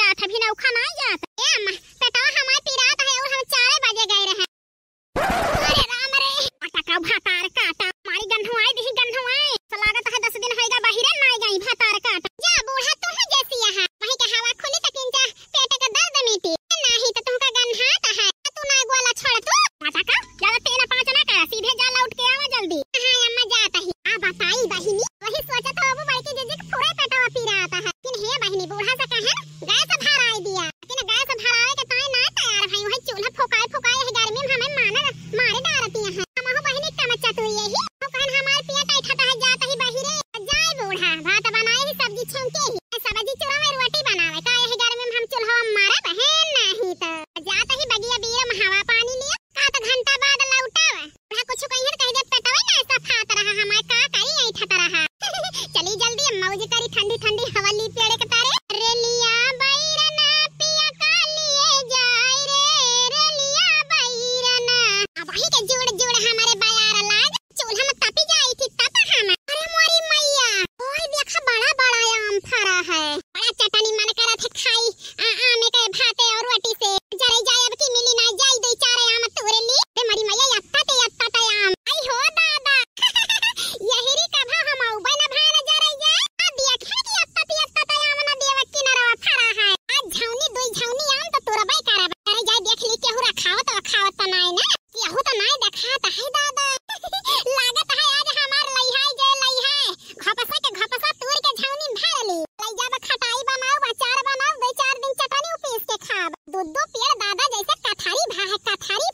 जात है, भी नौखा नहीं जात ए अम्मा पेटवा हमार पिरात है और हम 4 बजे गए रहे। अरे राम रे टका भातार काटा मारी गन्हुआई दिही गन्हुआई लागत है 10 दिन होएगा बाहिरे नहीं गई भातार काटा जा बूढ़ा तू है जैसी यहां वही के हवा खुली तक इनका पेट का दर्द मिटी नहीं तो तुमका गन्हाता है तू ना गोला छोड़ तू टका ज्यादा 3-5 ना कर सीधे जा लौट के आवा जल्दी। हां अम्मा जाता ही आ बताई बहिनी वही सोचत हो वो बड़की जीजी के पूरा पेटवा पिराता है किन हे बहिनी बूढ़ा सा कहे गाय से भराई दिया लेकिन गाय से भराए के ताई ना तैयार भाई वही चूल्हा फुकाए है गर्मी में हमें मारे डालती है हम हो बहिनी का मच्चा तू यही तो कहन हमार पिया बैठा है जाता ही बहिरे जाए बूढ़ा भात बनाए ही सब्जी छौंके ही सब्जी चूड़ा में रोटी बनावे का यही गर्मी में हम चूल्हा मारे बहन नहीं तो जाता ही बगिया बीर में हवा पानी लिया का तो घंटा बाद लौटावा बूढ़ा कुछ कहिए कह दे पेटवा ना ऐसा फात रहा हमार का करी नहीं ठट रहा चली जल्दी मौज करी ठंडी ठंडी हवा ली पेड़ के तारे रे लिया बैरना पिया का लिए जाए रे लिया बैरना अब वही के जोड़ हमारे बयार लाग चूल्हा में तपी जाई थी तप हम अरे मोरी मैया ओए देखा बड़ा आम फरा है बड़ा चटनी मन करत है खाई आमे के भाते और रोटी से जरे जाए अब की मिली ना जाई दे 4 आम तोरे ली रे मोरी मैया यत्ता आम आई हो दादा यही री कभा हम औबे ना भाना जरे जाए आ दिया खा की यत्ता आम ना देव की नरवा फरा है आज दुई झाउनी आम तो तोरा बाई करब करे जाए देख ली केहू खावत नहीं ना केहू तो नहीं देखाता है दादा लागत है आज हमार लइहाई घपसा तोड़ के झाउनी भर ली लई जाब खटाई बनाओ अचार बनाओ 2-4 दिन चटनी पीस के खाब दो पेड़ दादा जैसे कथारी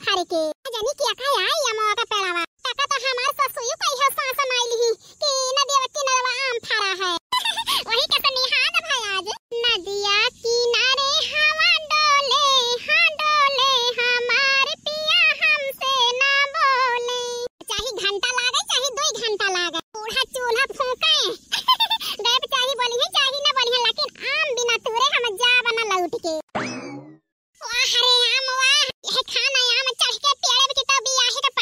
फाड़ के जानी क्या का आई अमवा का पेड़वा टका तो हमार ससुई कही है सास नाइली ही कि न देवकी नरवा आम फरा है वही के निहाद भाई आज नदिया किनारे हवा डोले हमार पिया हमसे ना बोले चाहे घंटा लागे चाहे 2 घंटा लागे बूढ़ा चूल्हा फूके गए चाहे बोली है चाहे ना बोली है लेकिन आम बिना तूरे हम जा बना लौट के वाह रे आम वाह यह खाना आम चढ़ के पेड़ पे तो बियाहे का